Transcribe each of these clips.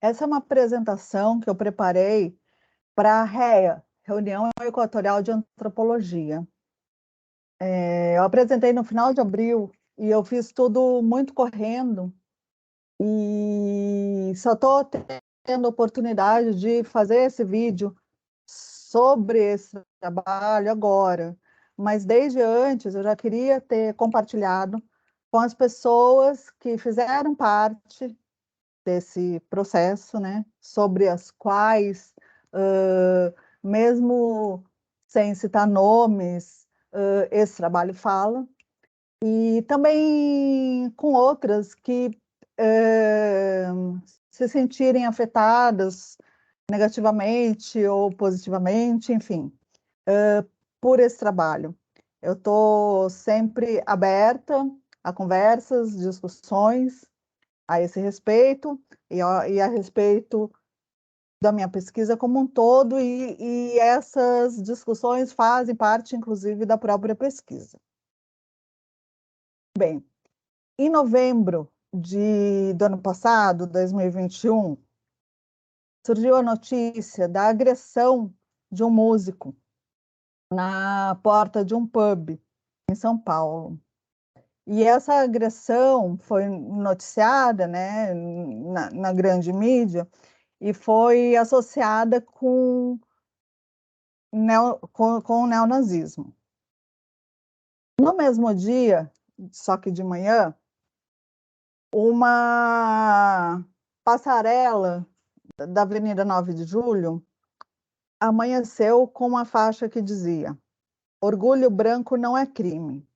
Essa é uma apresentação que eu preparei para a REA, Reunião Equatorial de Antropologia. Eu apresentei no final de abril e eu fiz tudo muito correndo e só estou tendo a oportunidade de fazer esse vídeo sobre esse trabalho agora. Mas desde antes eu já queria ter compartilhado com as pessoas que fizeram parte desse processo, né, sobre as quais, mesmo sem citar nomes, esse trabalho fala, e também com outras que se sentirem afetadas negativamente ou positivamente, enfim, por esse trabalho. Eu estou sempre aberta a conversas, discussões a esse respeito e a respeito da minha pesquisa como um todo, e essas discussões fazem parte, inclusive, da própria pesquisa. Bem, em novembro do ano passado, 2021, surgiu a notícia da agressão de um músico na porta de um pub em São Paulo. E essa agressão foi noticiada, né, na grande mídia, e foi associada com o neonazismo. No mesmo dia, só que de manhã, uma passarela da Avenida 9 de Julho amanheceu com uma faixa que dizia: "Orgulho branco não é crime".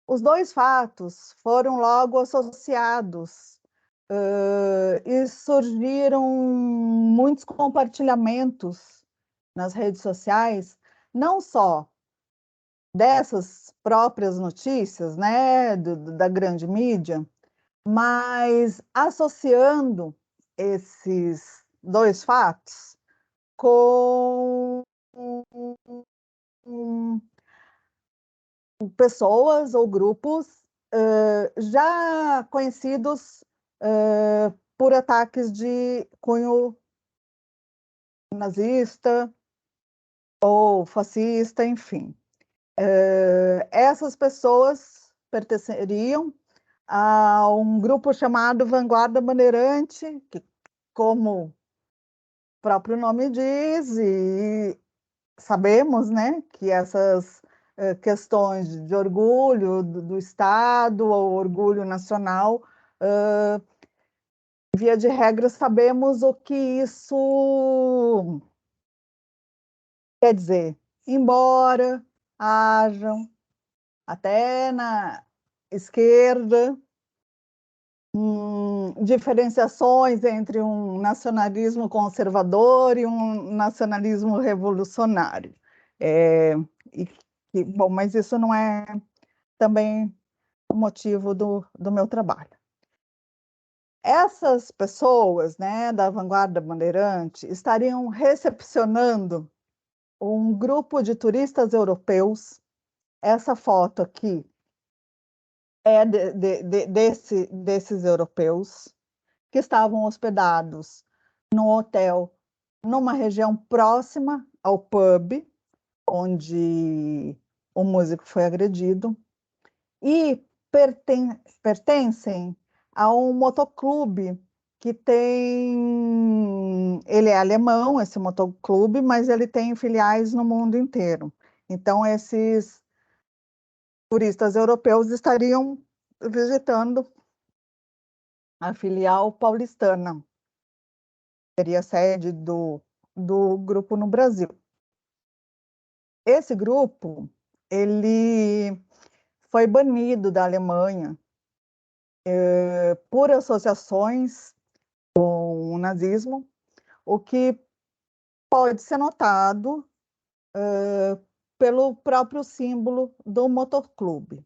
Os dois fatos foram logo associados, e surgiram muitos compartilhamentos nas redes sociais, não só dessas próprias notícias, né, da grande mídia, mas associando esses dois fatos com pessoas ou grupos já conhecidos por ataques de cunho nazista ou fascista, enfim. Essas pessoas pertenceriam a um grupo chamado Vanguarda Bandeirante, que, como o próprio nome diz, e sabemos, né, que essas questões de orgulho do Estado ou orgulho nacional, via de regra, sabemos o que isso quer dizer. Embora hajam, até na esquerda, diferenciações entre um nacionalismo conservador e um nacionalismo revolucionário. É, bom, mas isso não é também o motivo do meu trabalho. Essas pessoas, né, da Vanguarda Bandeirante estariam recepcionando um grupo de turistas europeus. Essa foto aqui é desses europeus que estavam hospedados num hotel numa região próxima ao pub onde o músico foi agredido, e pertencem a um motoclube que tem... Ele é alemão, esse motoclube, mas ele tem filiais no mundo inteiro. Então, esses turistas europeus estariam visitando a filial paulistana, seria a sede do grupo no Brasil. Esse grupo, ele foi banido da Alemanha por associações com o nazismo, o que pode ser notado pelo próprio símbolo do motoclube.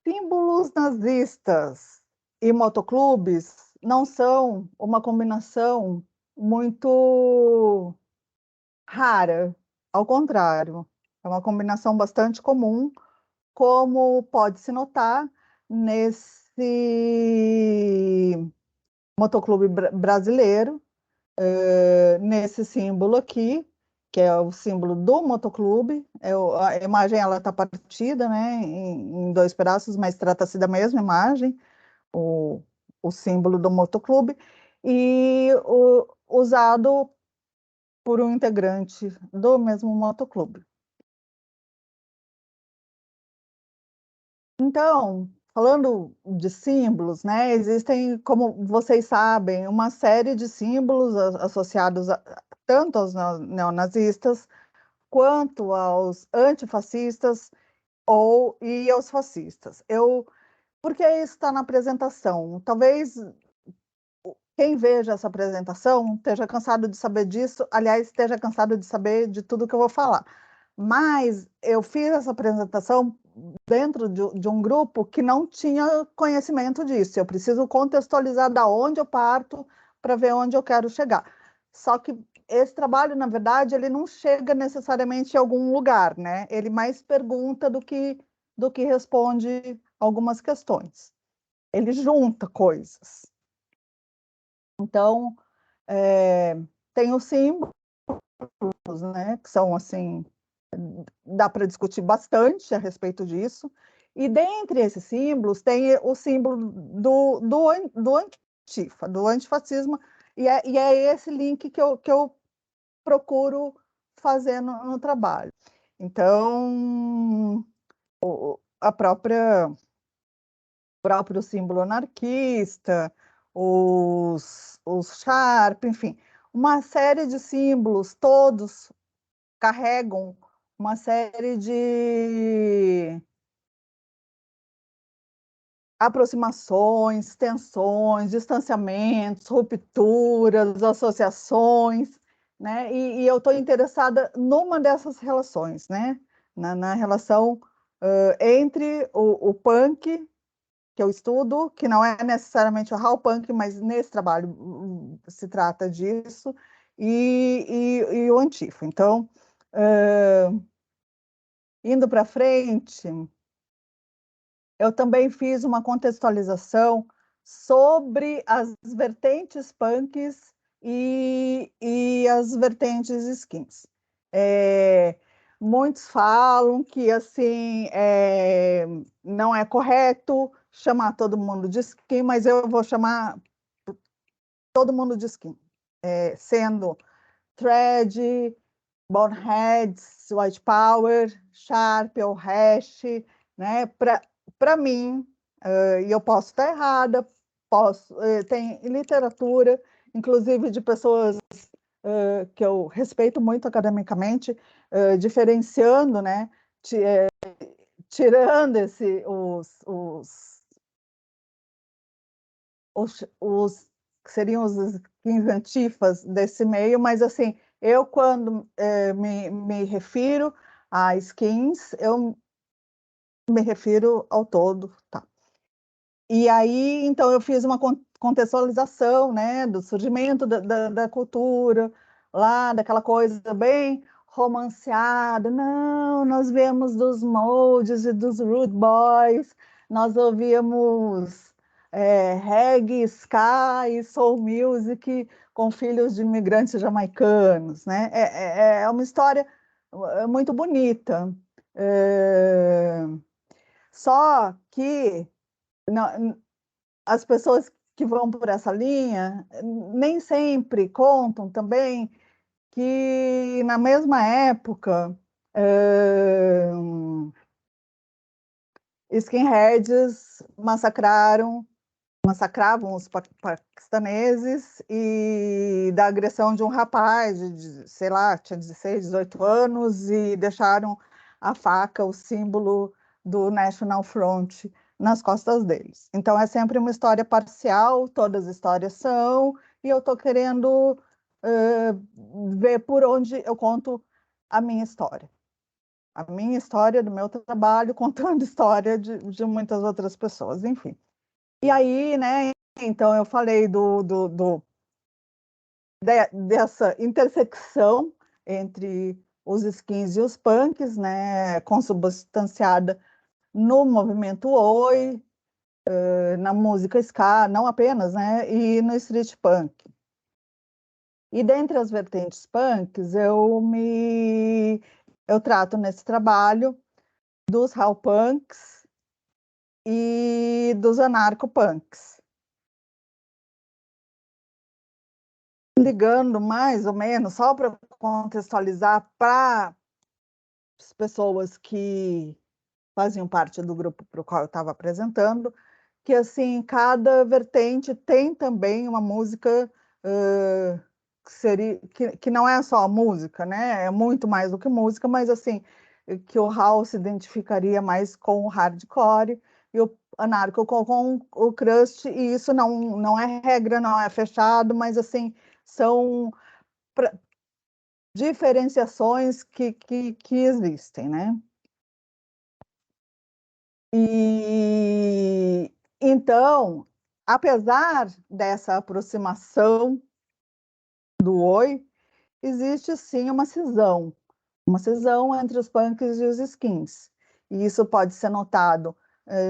Símbolos nazistas e motoclubes não são uma combinação muito rara, ao contrário, é uma combinação bastante comum, como pode se notar nesse motoclube brasileiro, nesse símbolo aqui, que é o símbolo do motoclube. A imagem ela está partida, né, em dois pedaços, mas trata-se da mesma imagem, o, o símbolo do motoclube, e usado por um integrante do mesmo motoclube. Então, falando de símbolos, né, existem, como vocês sabem, uma série de símbolos associados tanto aos neonazistas quanto aos antifascistas e aos fascistas. Por que isso está na apresentação? Talvez quem veja essa apresentação esteja cansado de saber disso, aliás, esteja cansado de saber de tudo que eu vou falar. Mas eu fiz essa apresentação dentro de um grupo que não tinha conhecimento disso. Eu preciso contextualizar da onde eu parto para ver onde eu quero chegar. Só que esse trabalho, na verdade, ele não chega necessariamente em algum lugar, né? Ele mais pergunta do que responde algumas questões. Ele junta coisas. Então, tem os símbolos, né, que são assim, dá para discutir bastante a respeito disso. E dentre esses símbolos tem o símbolo do antifa, do antifascismo, e é esse link que eu procuro fazer no trabalho. Então, a próprio símbolo anarquista, os Sharp, enfim, uma série de símbolos, todos carregam uma série de aproximações, tensões, distanciamentos, rupturas, associações, né? E eu estou interessada numa dessas relações, né? Na relação entre o punk, que eu estudo, que não é necessariamente o How Punk, mas nesse trabalho se trata disso, e o Antifa. Então, indo para frente, eu também fiz uma contextualização sobre as vertentes punks e as vertentes skins. Muitos falam que assim não é correto chamar todo mundo de skin, mas eu vou chamar todo mundo de skin, sendo thread, boneheads, white power, sharp ou hash, né? Para mim, e eu posso estar errada, tem literatura, inclusive de pessoas que eu respeito muito academicamente, diferenciando, né? Tirando os que seriam os skins antifas desse meio, mas assim, eu quando me refiro a skins, eu me refiro ao todo, tá? E aí, então, eu fiz uma contextualização, né, do surgimento da cultura, lá, daquela coisa bem romanceada. Não, nós viemos dos moldes e dos rude boys, nós ouvíamos reggae, ska, soul music com filhos de imigrantes jamaicanos, né? É uma história muito bonita. Só que as pessoas que vão por essa linha nem sempre contam também que na mesma época skinheads massacravam os paquistaneses e da agressão de um rapaz sei lá, tinha 16, 18 anos e deixaram a faca, o símbolo do National Front nas costas deles. Então é sempre uma história parcial, todas as histórias são, e eu estou querendo ver por onde eu conto a minha história. A minha história do meu trabalho, contando a história de muitas outras pessoas, enfim. E aí, né, então eu falei dessa intersecção entre os skins e os punks, né, consubstanciada no movimento Oi, na música ska, não apenas, né? E no street punk. E dentre as vertentes punks, eu trato nesse trabalho dos raw punks e dos anarcopunks. Ligando mais ou menos, só para contextualizar para as pessoas que faziam parte do grupo para o qual eu estava apresentando, que assim, cada vertente tem também uma música que não é só música, né? É muito mais do que música, mas assim, que o house se identificaria mais com o hardcore e o anarco com o crust, e isso não é regra, não é fechado, mas assim, são diferenciações que existem, né? E então, apesar dessa aproximação do Oi, existe sim uma cisão entre os punks e os skins. E isso pode ser notado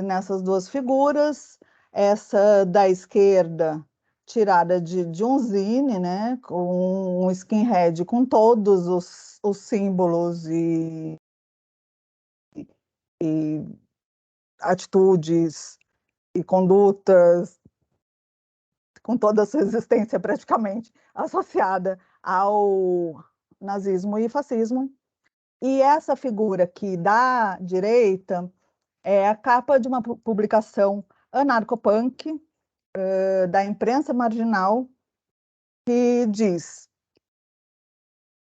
nessas duas figuras, essa da esquerda tirada de um zine, né, com um skinhead com todos os símbolos e atitudes e condutas, com toda a sua existência praticamente associada ao nazismo e fascismo. E essa figura aqui da direita é a capa de uma publicação anarcopunk da imprensa marginal que diz: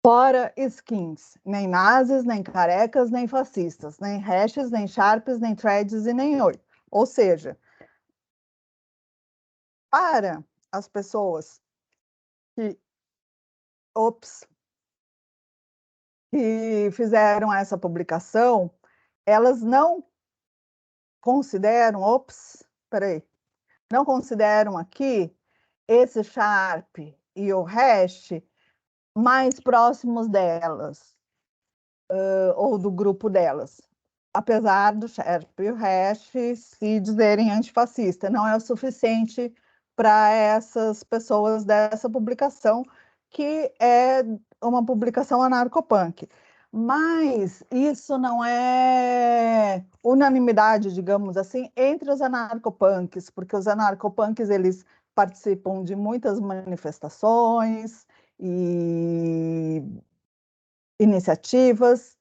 fora skins, nem nazis, nem carecas, nem fascistas, nem hashes, nem sharps, nem threads e nem oi. Ou seja, para as pessoas que, ops, que fizeram essa publicação, elas não consideram, peraí, não consideram aqui esse Sharp e o hash mais próximos delas, ou do grupo delas. Apesar do Sharp e o hash se dizerem antifascista, não é o suficiente para essas pessoas dessa publicação, que é uma publicação anarcopunk. Mas isso não é unanimidade, digamos assim, entre os anarcopunks, porque os anarcopunks eles participam de muitas manifestações e iniciativas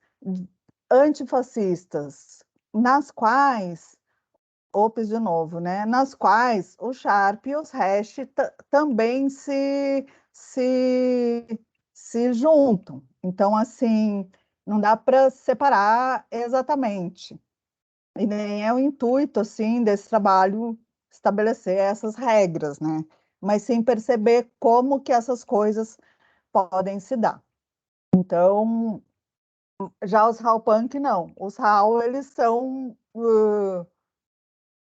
antifascistas, nas quais, ops de novo, né, nas quais o Sharp e os Hash também se, se juntam. Então, assim, não dá para separar exatamente. E nem é o intuito, assim, desse trabalho estabelecer essas regras, né? Mas sim perceber como que essas coisas podem se dar. Então, já os Hall Punk, não. Os Hall, eles são,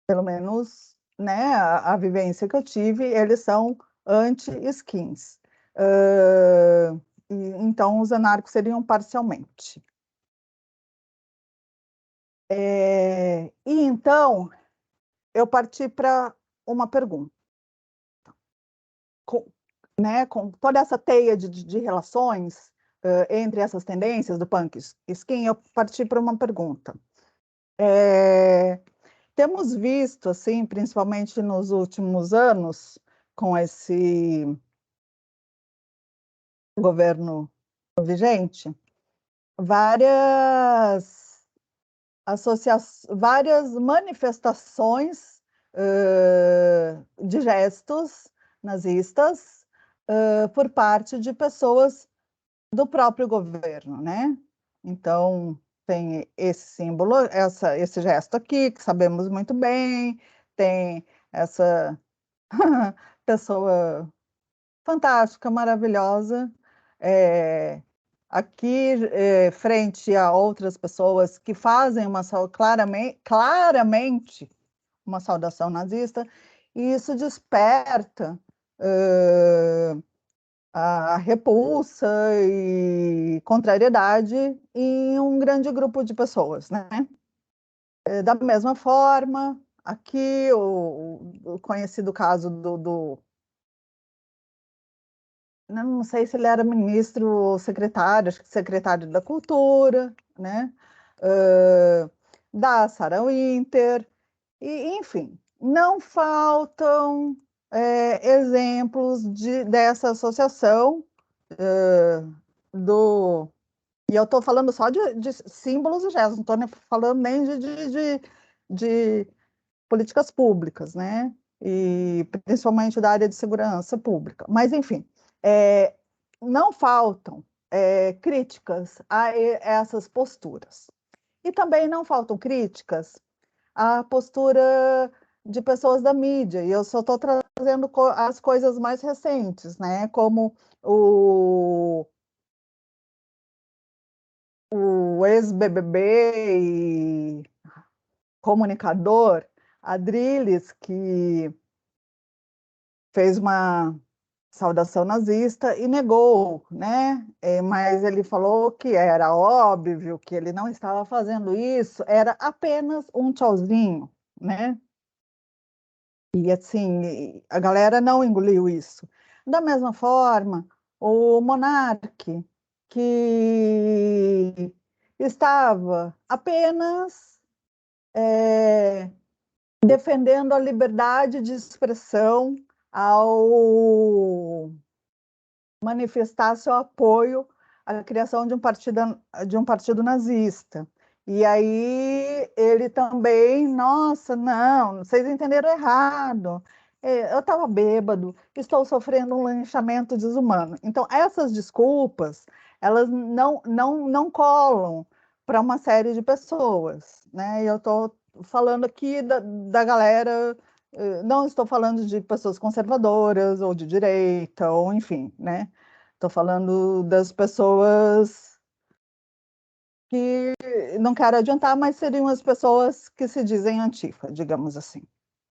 pelo menos, né, a vivência que eu tive, eles são anti-skins. Então, os anarcos seriam parcialmente. E então, eu parti para uma pergunta. Com toda essa teia de relações entre essas tendências do punk skin, eu parti para uma pergunta. Temos visto, assim, principalmente nos últimos anos, com esse governo vigente, várias várias manifestações de gestos nazistas por parte de pessoas do próprio governo, né? Então, tem esse símbolo, esse gesto aqui, que sabemos muito bem, tem essa pessoa fantástica, maravilhosa, aqui frente a outras pessoas que fazem uma claramente uma saudação nazista, e isso desperta a repulsa e contrariedade em um grande grupo de pessoas, né? Da mesma forma, aqui o conhecido caso não sei se ele era ministro ou secretário, acho que secretário da Cultura, né? Uh, da Sarah Winter, e, enfim, não faltam exemplos dessa associação do. E eu estou falando só de símbolos e gestos, não estou falando nem de políticas públicas, né? E principalmente da área de segurança pública. Mas, enfim, é, não faltam críticas a essas posturas. E também não faltam críticas à postura de pessoas da mídia, e eu só estou trazendo as coisas mais recentes, né? Como o ex-BBB e comunicador Adrilles, que fez uma saudação nazista e negou, né? Mas ele falou que era óbvio que ele não estava fazendo isso, era apenas um tchauzinho, né? E assim, a galera não engoliu isso. Da mesma forma, o monarca, que estava apenas defendendo a liberdade de expressão ao manifestar seu apoio à criação de um partido nazista. E aí ele também, nossa, não, vocês entenderam errado. Eu estava bêbado, estou sofrendo um linchamento desumano. Então, essas desculpas, elas não colam para uma série de pessoas, né? E eu estou falando aqui da galera, não estou falando de pessoas conservadoras ou de direita, ou enfim, né? Estou falando das pessoas que não quero adiantar, mas seriam as pessoas que se dizem antifa, digamos assim.